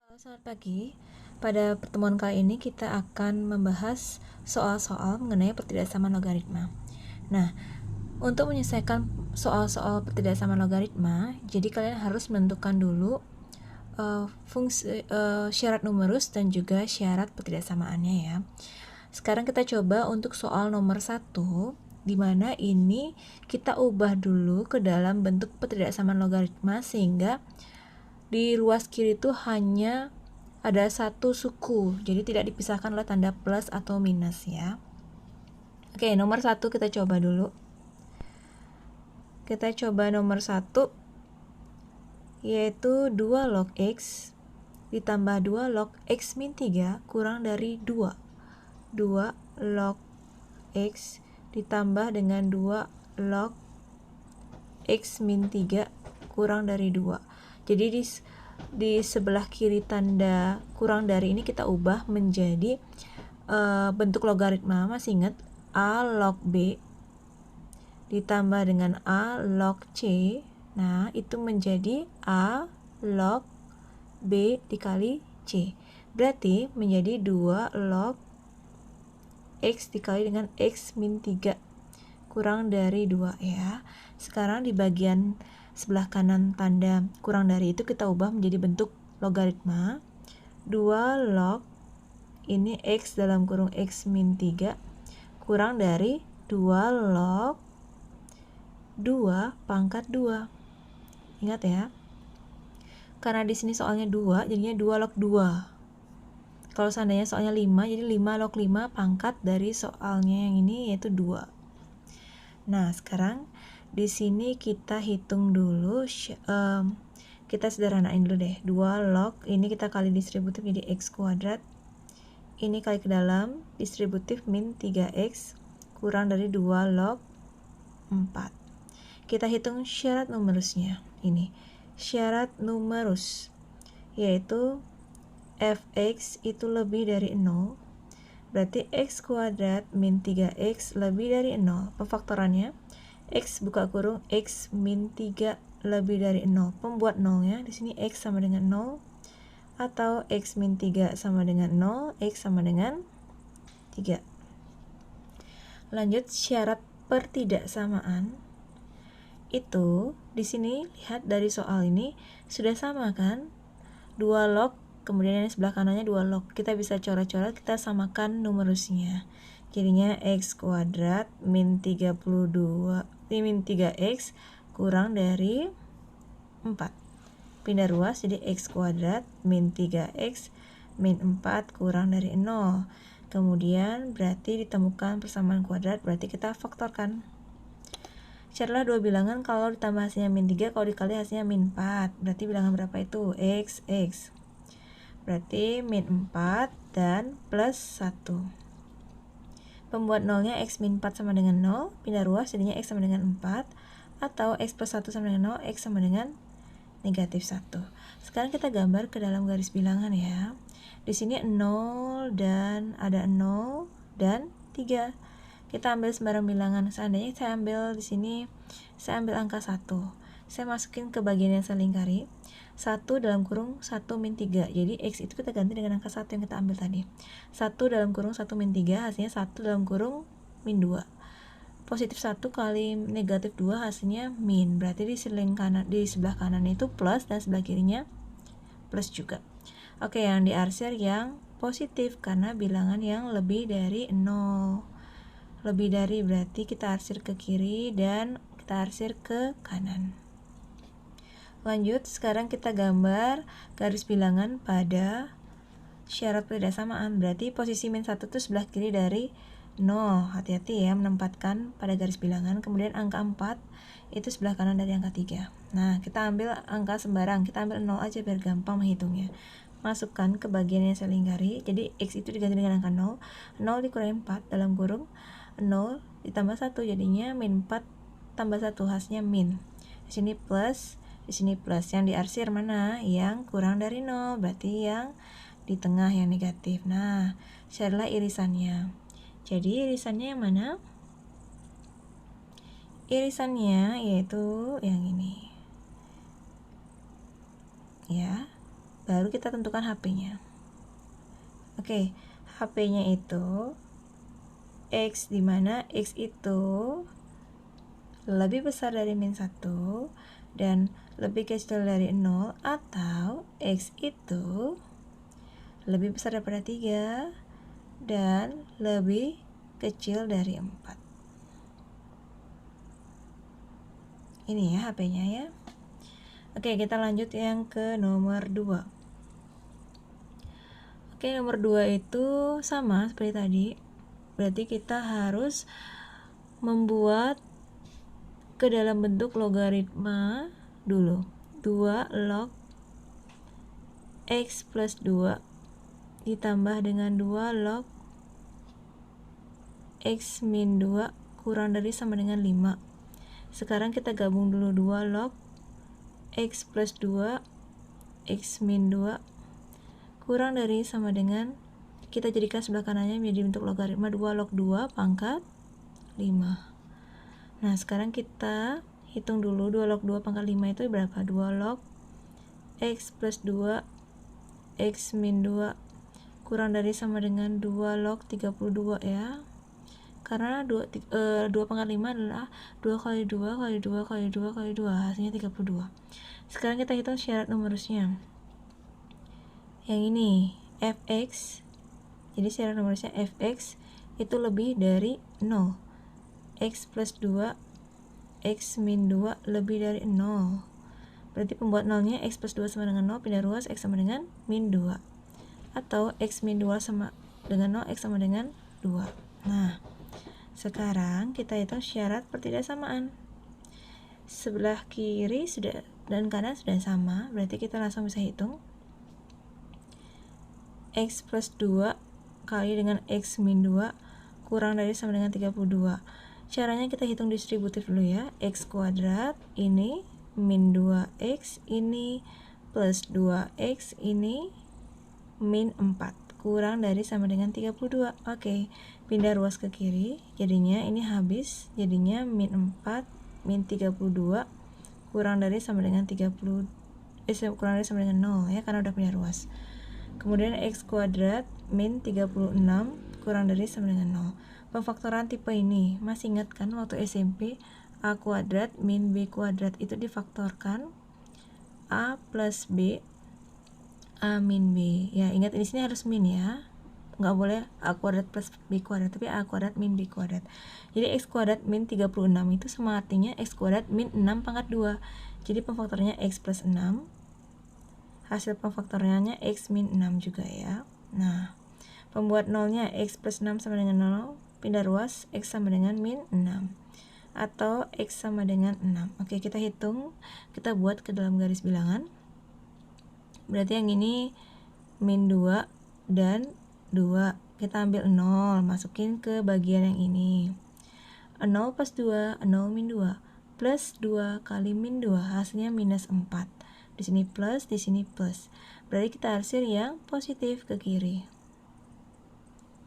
Halo, selamat pagi. Pada pertemuan kali ini kita akan membahas soal-soal mengenai pertidaksamaan logaritma. Nah, untuk menyelesaikan soal-soal pertidaksamaan logaritma, jadi kalian harus menentukan dulu syarat numerus dan juga syarat pertidaksamaannya ya. Sekarang kita coba untuk soal nomor 1, di mana ini kita ubah dulu ke dalam bentuk pertidaksamaan logaritma sehingga di ruas kiri itu hanya ada satu suku, jadi tidak dipisahkan oleh tanda plus atau minus ya. Oke, nomor 1 kita coba dulu. Kita coba nomor 1, yaitu 2 log x ditambah 2 log x min 3 kurang dari 2. 2 log x ditambah dengan 2 log x min 3 kurang dari 2. Jadi di sebelah kiri tanda kurang dari ini kita ubah menjadi bentuk logaritma. Masih ingat a log b ditambah dengan a log c. Nah, itu menjadi a log b dikali c. Berarti menjadi 2 log x dikali dengan x min 3 kurang dari 2 ya. Sekarang di bagian sebelah kanan tanda kurang dari itu kita ubah menjadi bentuk logaritma. 2 log ini x dalam kurung x min 3 kurang dari 2 log 2 pangkat 2. Ingat ya. Karena di sini soalnya 2, jadinya 2 log 2. Kalau seandainya soalnya 5, jadi 5 log 5 pangkat dari soalnya yang ini yaitu 2. Nah, sekarang di sini kita hitung dulu, kita sederhanain dulu deh. 2 log, ini kita kali distributif jadi x kuadrat. Ini kali ke dalam, distributif min 3x kurang dari 2 log 4. Kita hitung syarat numerusnya. Ini, syarat numerus, yaitu fx itu lebih dari 0. Berarti x kuadrat min 3x lebih dari 0. Pemfaktorannya, x buka kurung x min 3 lebih dari 0. Pembuat nolnya di sini x sama dengan 0 atau x min 3 sama dengan 0, x sama dengan 3. Lanjut syarat pertidaksamaan. Itu di sini lihat dari soal ini sudah sama kan? 2 log, kemudian yang sebelah kanannya 2 log. Kita bisa coret-coret, kita samakan numerusnya. Jadinya x kuadrat min 3x kurang dari 4. Pindah ruas jadi x kuadrat min 3x min 4 kurang dari 0. Kemudian berarti ditemukan persamaan kuadrat, berarti kita faktorkan. Carilah dua bilangan kalau ditambah hasilnya min 3, kalau dikali hasilnya min 4. Berarti bilangan berapa itu? X. Berarti min 4 dan plus 1. Pembuat nolnya x min 4 sama dengan 0, pindah ruas jadinya x sama dengan 4, atau x plus 1 sama dengan 0, x sama dengan negatif 1. Sekarang kita gambar ke dalam garis bilangan ya. Di sini 0 dan ada 0 dan 3. Kita ambil sembarang bilangan. Seandainya saya ambil di sini, saya ambil angka 1. Saya masukin ke bagian yang saya lingkari. 1 dalam kurung 1 min 3. Jadi x itu kita ganti dengan angka 1 yang kita ambil tadi. 1 dalam kurung 1 min 3 hasilnya 1 dalam kurung min 2. Positif 1 kali negatif 2 hasilnya min. Berarti di sebelah kanan itu plus dan sebelah kirinya plus juga. Oke, yang diarsir yang positif karena bilangan yang lebih dari 0. Lebih dari berarti kita arsir ke kiri dan kita arsir ke kanan. Lanjut, sekarang kita gambar garis bilangan pada syarat pertidaksamaan. Berarti posisi min 1 itu sebelah kiri dari 0. Hati-hati ya menempatkan pada garis bilangan. Kemudian angka 4 itu sebelah kanan dari angka 3. Nah, kita ambil angka sembarang. Kita ambil 0 aja biar gampang menghitungnya. Masukkan ke bagian yang saya lingkari. Jadi x itu diganti dengan angka 0. 0 dikurangi 4 dalam kurung 0 ditambah 1 jadinya min 4 tambah 1 hasilnya min. Di sini plus, di sini plus. Yang diarsir mana? Yang kurang dari 0, berarti yang di tengah yang negatif. Nah, carilah irisannya. Jadi irisannya yang mana? Irisannya yaitu yang ini. Ya. baru kita tentukan HP-nya. Oke, HP-nya itu X, di mana X itu lebih besar dari min 1 dan lebih kecil dari 0, atau X itu lebih besar daripada 3 dan lebih kecil dari 4. Ini ya HP-nya ya. Oke, kita lanjut yang ke nomor 2. Oke, nomor 2 itu sama seperti tadi. Berarti kita harus membuat ke dalam bentuk logaritma dulu. 2 log X plus 2 ditambah dengan 2 log X min 2 kurang dari sama dengan 5. Sekarang kita gabung dulu 2 log X plus 2 X min 2 kurang dari sama dengan, kita jadikan sebelah kanannya menjadi bentuk logaritma 2 log 2 pangkat 5. Nah, sekarang kita hitung dulu 2 log 2 pangkat 5 itu berapa? 2 log X plus 2 X min 2 kurang dari sama dengan 2 log 32 ya. Karena 2 pangkat 5 adalah 2 kali 2 kali 2 kali 2 kali 2, hasilnya 32. Sekarang kita hitung syarat numerusnya. Yang ini fx, jadi syarat numerusnya fx itu lebih dari 0. X plus 2 X min 2 lebih dari 0. Berarti pembuat nolnya X plus 2 sama dengan 0, pindah ruas X sama dengan min 2. Atau X min 2 sama dengan 0, X sama dengan 2. Nah, sekarang kita hitung syarat pertidaksamaan. Sebelah kiri sudah dan kanan sudah sama, berarti kita langsung bisa hitung X plus 2 kali dengan X min 2 kurang dari sama dengan 32. Caranya kita hitung distributif dulu ya. X kuadrat ini min 2X ini plus 2X ini min 4 kurang dari sama dengan 32. Oke, pindah ruas ke kiri, jadinya ini habis, jadinya min 4 min 32 kurang dari sama dengan 30 kurang dari sama dengan 0 ya, karena udah pindah ruas. Kemudian X kuadrat min 36 kurang dari sama dengan 0. Pemfaktoran tipe ini masih ingat kan waktu SMP A kuadrat min B kuadrat itu difaktorkan A plus B A min B ya, ingat di sini harus min ya, nggak boleh A kuadrat plus B kuadrat, tapi A kuadrat min B kuadrat. Jadi X kuadrat min 36 itu sama artinya X kuadrat min 6 pangkat 2. Jadi pemfaktornya X plus 6, hasil pemfaktornya X min 6 juga ya. Nah, pembuat nolnya X plus 6 sama dengan 0, pindah ruas X sama dengan min 6 atau X sama dengan 6. Oke, kita hitung, kita buat ke dalam garis bilangan. Berarti yang ini min 2 dan 2, kita ambil 0, masukin ke bagian yang ini. 0 plus 2, 0 min 2, plus 2 kali min 2, hasilnya minus 4. Di sini plus, di sini plus. Berarti kita arsir yang positif ke kiri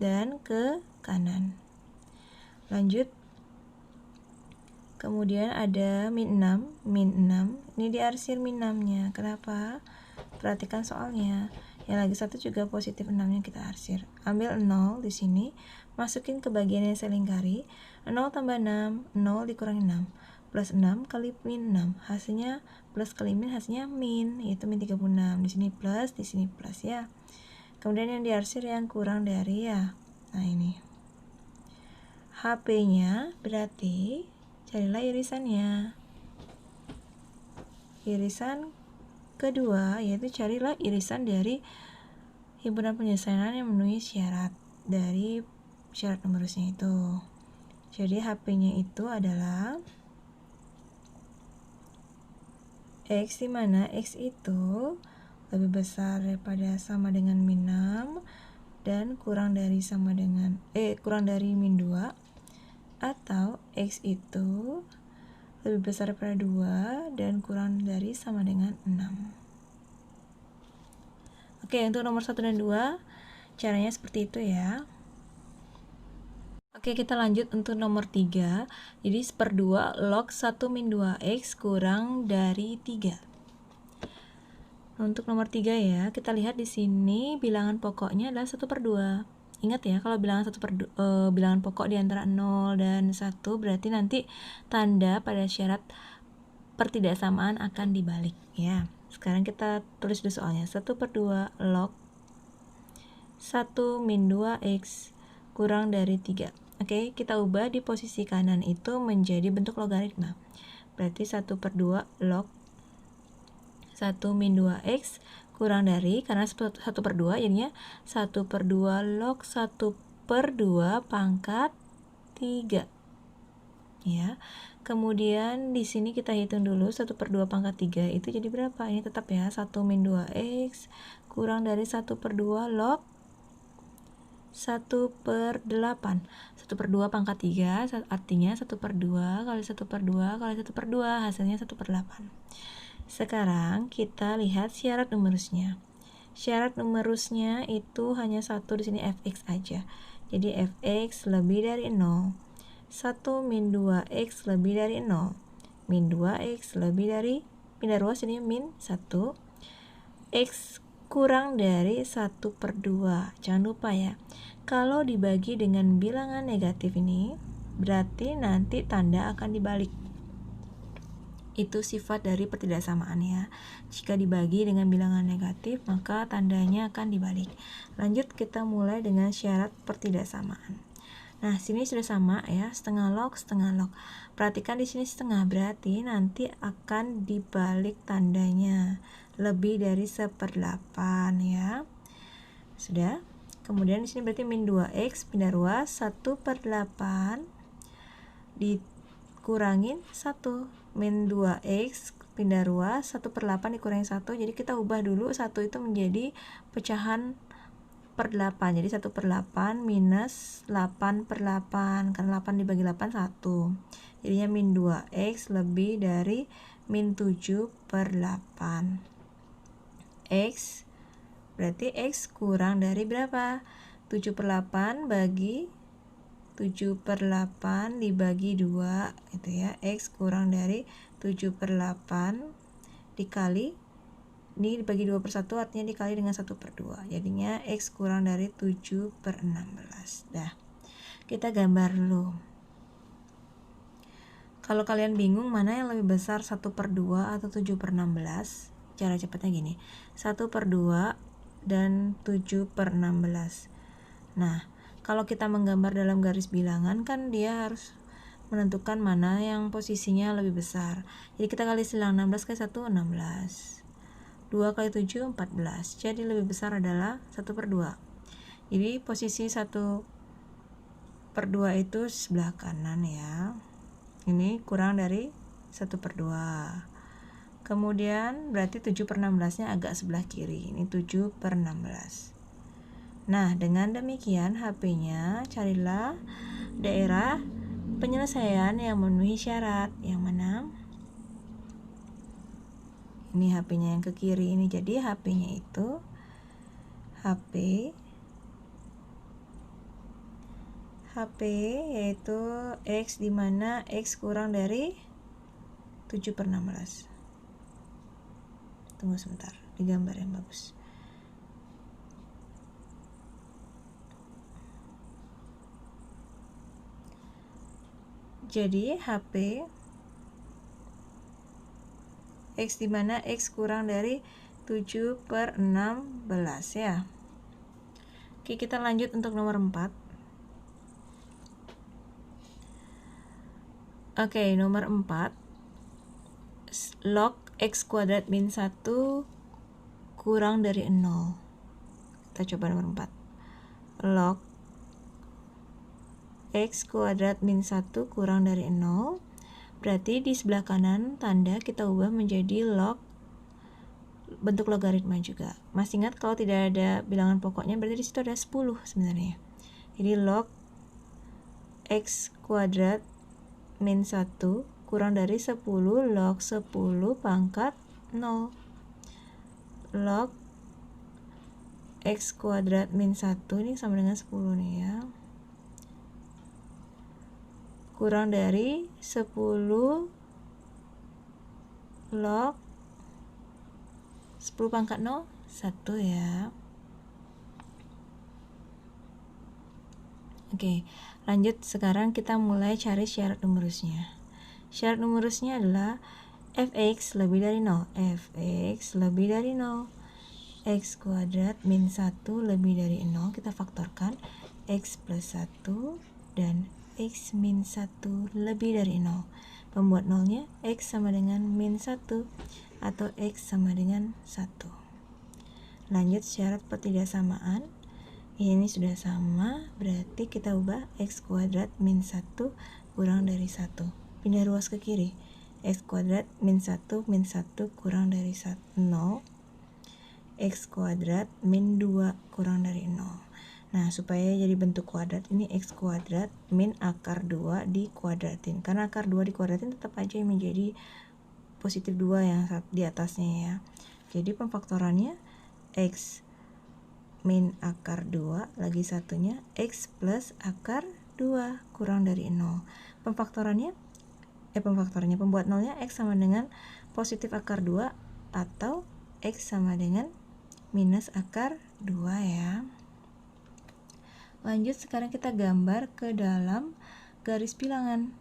dan ke kanan. Lanjut. Kemudian ada min 6, ini diarsir min 6-nya. Kenapa? Perhatikan soalnya. Yang lagi satu juga positif 6-nya kita arsir. Ambil 0 di sini, masukin ke bagian yang saya lingkari. 0 tambah 6, 0 dikurangi 6. Plus 6 kali min 6, hasilnya plus kali min, hasilnya min, yaitu min 36. Di sini plus ya. Kemudian yang diarsir yang kurang dari ya. Nah, ini. HP-nya berarti carilah irisannya. Irisan kedua yaitu carilah irisan dari himpunan penyelesaian yang memenuhi syarat dari syarat numerusnya itu. Jadi HP-nya itu adalah X, di mana X itu lebih besar daripada sama dengan min 6 dan kurang dari min 2, atau X itu lebih besar daripada 2 dan kurang dari sama dengan 6. Oke, untuk nomor 1 dan 2 caranya seperti itu ya. Oke, kita lanjut untuk nomor 3. Jadi 1/2 log 1 min 2x kurang dari 3. Untuk nomor 3 ya, kita lihat di sini bilangan pokoknya adalah 1/2. Ingat ya, kalau bilangan bilangan pokok di antara 0 dan 1 berarti nanti tanda pada syarat pertidaksamaan akan dibalik ya. Sekarang kita tulis dulu soalnya. 1/2 log 1 min 2x kurang dari 3. Oke, kita ubah di posisi kanan itu menjadi bentuk logaritma. Berarti 1/2 log 1 min 2x kurang dari, karena 1/2 jadinya 1/2 log 1/2 pangkat 3 ya. Kemudian di sini kita hitung dulu 1/2 pangkat 3 itu jadi berapa? Ini tetap ya, 1 min 2x kurang dari 1/2 log 1/8. 1/2 pangkat 3 artinya 1/2 kali 1/2 kali 1/2 hasilnya 1/8. Sekarang kita lihat syarat numerusnya. Syarat numerusnya itu hanya satu, di sini fx aja. Jadi fx lebih dari 0. 1 min 2x lebih dari 0. Min 2x lebih dari, pindah ruas ini min 1. X kurang dari 1/2. Jangan lupa ya, kalau dibagi dengan bilangan negatif ini, berarti nanti tanda akan dibalik. Itu sifat dari pertidaksamaan ya. Jika dibagi dengan bilangan negatif, maka tandanya akan dibalik. Lanjut, kita mulai dengan syarat pertidaksamaan. Nah, sini sudah sama ya, setengah log, setengah log. Perhatikan di sini setengah, berarti nanti akan dibalik tandanya. Lebih dari 1/8 ya. Sudah. Kemudian di sini berarti min 2x pindah ruas 1/8 dikurangin 1. Min 2x pindah ruas 1/8 dikurangi 1, jadi kita ubah dulu 1 itu menjadi pecahan per 8, jadi 1/8 minus 8/8, karena 8 dibagi 8 1, jadinya min 2x lebih dari min 7/8. X berarti x kurang dari berapa? 7/8 bagi 7/8 dibagi 2 gitu ya. X kurang dari 7/8 dikali, ini dibagi 2/1 artinya dikali dengan 1/2, jadinya X kurang dari 7/16. Dah, kita gambar dulu. Kalau kalian bingung mana yang lebih besar, 1/2 atau 7/16, cara cepatnya gini, 1/2 dan 7/16. Nah, kalau kita menggambar dalam garis bilangan kan dia harus menentukan mana yang posisinya lebih besar. Jadi kita kali silang 16 kali 1 16. 2 kali 7 14. Jadi lebih besar adalah 1/2. Jadi posisi 1/2 itu sebelah kanan ya. Ini kurang dari 1/2. Kemudian berarti 7/16-nya agak sebelah kiri. Ini 7/16. Nah, dengan demikian HP-nya carilah daerah penyelesaian yang memenuhi syarat. Yang mana? Ini HP-nya yang ke kiri ini. Jadi HP-nya itu HP yaitu X, di mana X kurang dari 7/16. Tunggu sebentar, digambar yang bagus. Jadi HP X, di mana X kurang dari 7/16 ya. Oke, kita lanjut untuk nomor 4. Oke, nomor 4, log X kuadrat min 1 kurang dari 0. Kita coba nomor 4. Log X kuadrat min 1 kurang dari 0. Berarti di sebelah kanan tanda kita ubah menjadi log, bentuk logaritma juga. Masih ingat kalau tidak ada bilangan pokoknya berarti di situ ada 10 sebenarnya. Jadi log X kuadrat min 1 kurang dari 10 log 10 pangkat 0. Log X kuadrat min 1 ini sama dengan 10 nih ya, kurang dari 10 log 10 10 pangkat 0, 1 ya. Oke, lanjut. Sekarang kita mulai cari syarat numerusnya. Syarat numerusnya adalah fx lebih dari 0. Fx lebih dari 0. X kuadrat min 1 lebih dari 0. Kita faktorkan. X plus 1 dan X min 1 lebih dari 0. Pembuat nolnya X sama dengan min 1 atau X sama dengan 1. Lanjut syarat pertidaksamaan. Ini sudah sama, berarti kita ubah X kuadrat min 1 kurang dari 1. Pindah ruas ke kiri. X kuadrat min 1 kurang dari 0. X kuadrat min 2 kurang dari 0. Nah, supaya jadi bentuk kuadrat ini X kuadrat min akar 2 dikuadratin. Karena akar 2 dikuadratin tetap aja menjadi positif 2 yang di atasnya ya. Jadi pemfaktorannya X min akar 2 lagi satunya X plus akar 2 kurang dari 0. Pembuat nolnya X sama dengan positif akar 2 atau X sama dengan minus akar 2 ya. Lanjut, sekarang kita gambar ke dalam garis bilangan.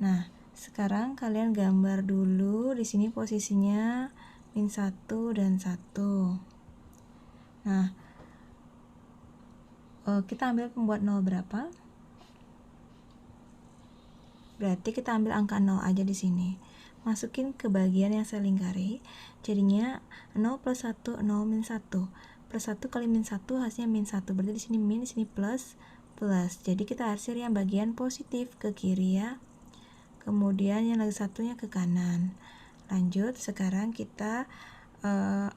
Nah, sekarang kalian gambar dulu di sini posisinya min 1 dan 1. Nah, kita ambil pembuat 0 berapa? Berarti kita ambil angka 0 aja di sini. Masukin ke bagian yang saya lingkari. Jadinya 0 plus 1, 0 min 1. Plus 1 kali min 1 hasilnya min 1. Berarti di sini min, di sini plus, plus. Jadi kita arsir yang bagian positif ke kiri ya. Kemudian yang lagi satunya ke kanan. Lanjut, sekarang kita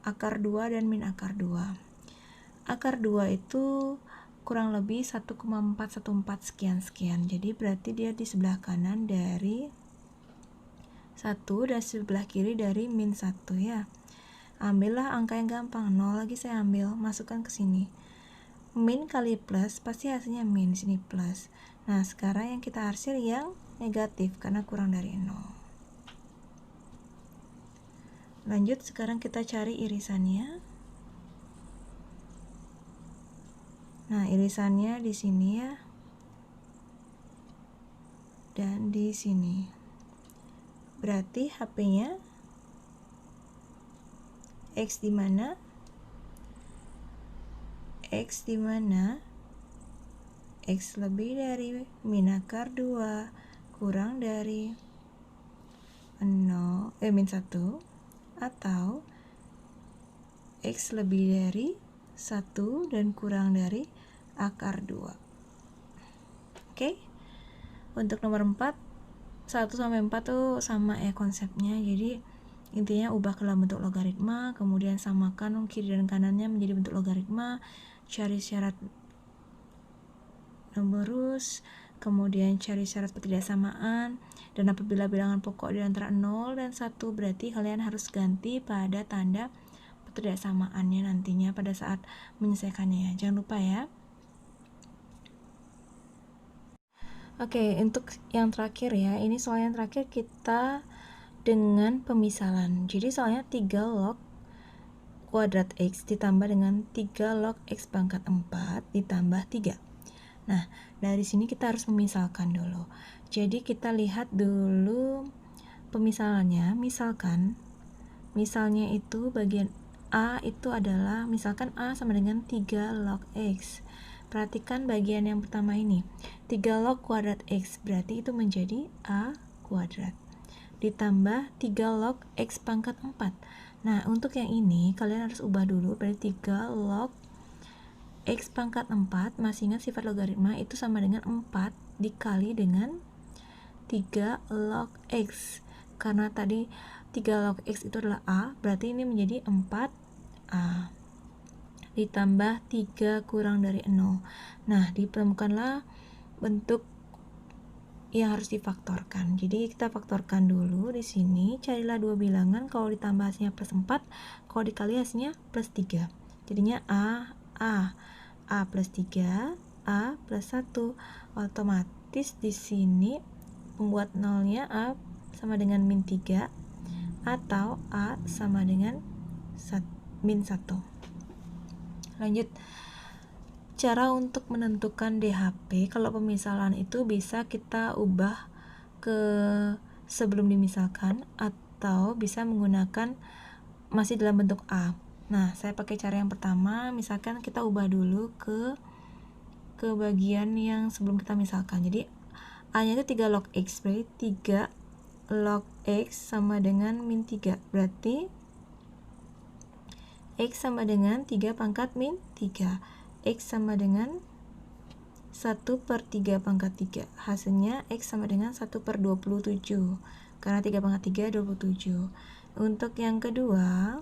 akar 2 dan min akar 2. Akar 2 itu kurang lebih 1,414 sekian-sekian. Jadi berarti dia di sebelah kanan dari 1 dan sebelah kiri dari min 1 ya. Ambillah angka yang gampang, 0 lagi saya ambil, masukkan ke sini. Min kali plus pasti hasilnya min, di sini plus. Nah, sekarang yang kita arsir yang negatif karena kurang dari 0. Lanjut, sekarang kita cari irisannya. Nah, irisannya di sini ya. Dan di sini. Berarti HP-nya X di mana? X di mana? X lebih dari min akar 2 kurang dari min 1 atau X lebih dari 1 dan kurang dari akar 2. Oke. Untuk nomor 4, 1 sampai 4 tuh sama ya konsepnya. Jadi intinya ubah ke dalam bentuk logaritma, kemudian samakan kiri dan kanannya menjadi bentuk logaritma, cari syarat numerus, kemudian cari syarat pertidaksamaan, dan apabila bilangan pokok di antara 0 dan 1 berarti kalian harus ganti pada tanda pertidaksamaannya nantinya pada saat menyelesaikannya ya. Jangan lupa ya. Oke, untuk yang terakhir ya, ini soal yang terakhir kita dengan pemisalan. Jadi soalnya 3 log kuadrat X ditambah dengan 3 log X pangkat 4 ditambah 3. Nah, dari sini kita harus memisalkan dulu. Jadi kita lihat dulu pemisalannya. Misalkan, misalnya itu bagian A itu adalah, misalkan A sama dengan 3 log X. Perhatikan bagian yang pertama ini, 3 log kuadrat X, berarti itu menjadi A kuadrat. Ditambah 3 log X pangkat 4. Nah, untuk yang ini, kalian harus ubah dulu, berarti 3 log X pangkat 4, masih ingat sifat logaritma, itu sama dengan 4 dikali dengan 3 log X. Karena tadi 3 log X itu adalah A, berarti ini menjadi 4A. Ditambah 3 kurang dari 0. Nah, ditemukanlah bentuk yang harus difaktorkan. Jadi kita faktorkan dulu di sini, carilah dua bilangan, kalau ditambah hasilnya plus 4, kalau dikali hasilnya plus 3. Jadinya A plus 3, A plus 1. Otomatis di sini pembuat nolnya A sama dengan min 3 atau A sama dengan 1. min 1. Lanjut, cara untuk menentukan DHP kalau pemisalan itu bisa kita ubah ke sebelum dimisalkan atau bisa menggunakan masih dalam bentuk A. Nah, saya pakai cara yang pertama, misalkan kita ubah dulu ke bagian yang sebelum kita misalkan. Jadi A-nya itu 3 log X, berarti 3 log X sama dengan min 3. Berarti X sama dengan 3 pangkat min 3. X sama dengan 1 per 3 pangkat 3. Hasilnya X sama dengan 1 per 27. Karena 3 pangkat 3, 27. Untuk yang kedua,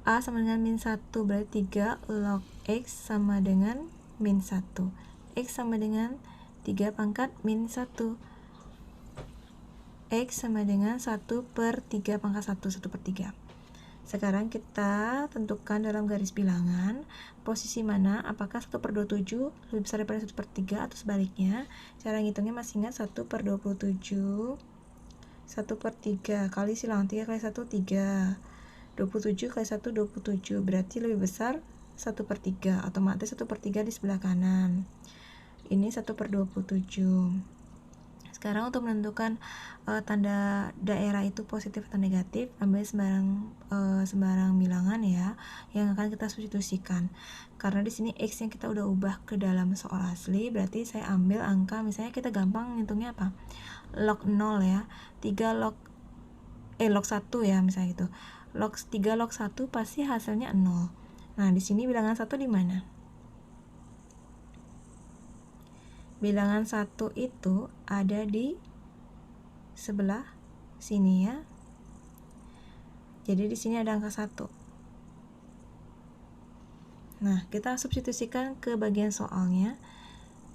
A sama dengan min 1. Berarti 3 log X sama dengan min 1. X sama dengan 3 pangkat min 1. X sama dengan 1 per 3 pangkat 1. 1 per 3. Sekarang kita tentukan dalam garis bilangan posisi mana, apakah 1 per 27 lebih besar daripada 1 per 3 atau sebaliknya. Cara ngitungnya masih ingat 1 per 27, 1 per 3 kali silang 3 kali 1 3, 27 kali 1 27, berarti lebih besar 1 per 3, otomatis 1 per 3 di sebelah kanan. Ini 1 per 27. Sekarang untuk menentukan tanda daerah itu positif atau negatif, ambil sembarang bilangan ya yang akan kita substitusikan. Karena di sini X yang kita udah ubah ke dalam soal asli, berarti saya ambil angka, misalnya kita gampang ngitungnya apa? Log 0 ya. 3 log 1 ya, misalnya gitu. 3 log 1 pasti hasilnya 0. Nah, di sini bilangan 1 di mana? Bilangan 1 itu ada di sebelah sini ya. Jadi di sini ada angka 1. Nah, kita substitusikan ke bagian soalnya.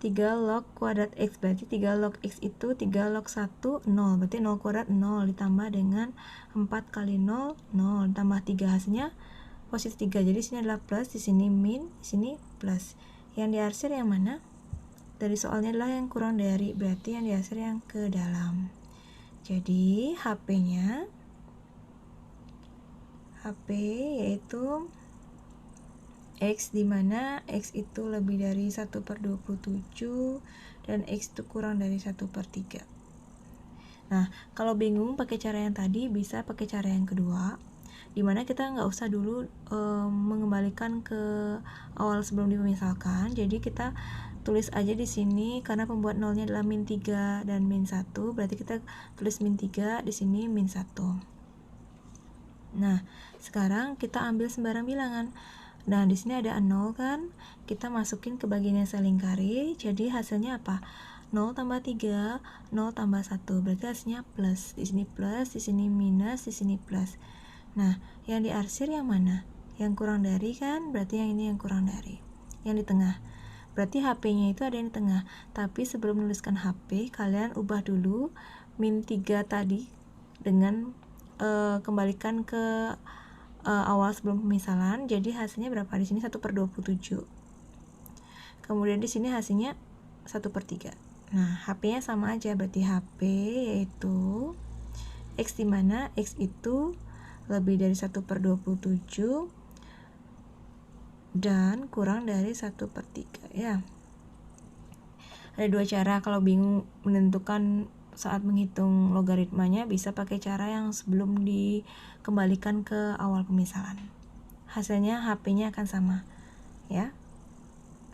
3 log kuadrat X, berarti 3 log X itu 3 log 1, 0. Berarti 0 kuadrat 0 ditambah dengan 4 kali 0, 0. Ditambah 3, hasilnya positif 3. Jadi di sini adalah plus, di sini min, di sini plus. Yang diarsir yang mana? Dari soalnya adalah yang kurang dari, berarti yang diarsir yang ke dalam. Jadi HP-nya yaitu X, dimana X itu lebih dari 1 per 27 dan X itu kurang dari 1 per 3. Nah, kalau bingung pakai cara yang tadi, bisa pakai cara yang kedua, dimana kita nggak usah dulu mengembalikan ke awal sebelum dimisalkan. Jadi kita tulis aja di sini, karena pembuat nolnya adalah min 3 dan min 1, berarti kita tulis min 3, di sini min 1. Nah, sekarang kita ambil sembarang bilangan. Nah, di sini ada 0 kan? Kita masukin ke bagian yang saya lingkari, jadi hasilnya apa? 0 tambah 3, 0 tambah 1, berarti hasilnya plus. Di sini plus, di sini minus, di sini plus. Nah, yang diarsir yang mana? Yang kurang dari kan? Berarti yang ini yang kurang dari. Yang di tengah. Berarti HP-nya itu ada yang di tengah. Tapi sebelum menuliskan HP, kalian ubah dulu min 3 tadi dengan kembalikan ke awal sebelum pemisalan. Jadi hasilnya berapa? Di sini 1 per 27. Kemudian di sini hasilnya 1 per 3. Nah, HP-nya sama aja, berarti HP yaitu X, dimana X itu lebih dari 1 per 27 dan kurang dari 1 per 3 ya. Ada dua cara kalau bingung menentukan saat menghitung logaritmanya, bisa pakai cara yang sebelum dikembalikan ke awal pemisalan. Hasilnya HP-nya akan sama ya.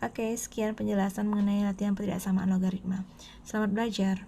Oke, sekian penjelasan mengenai latihan ketidaksamaan logaritma. Selamat belajar.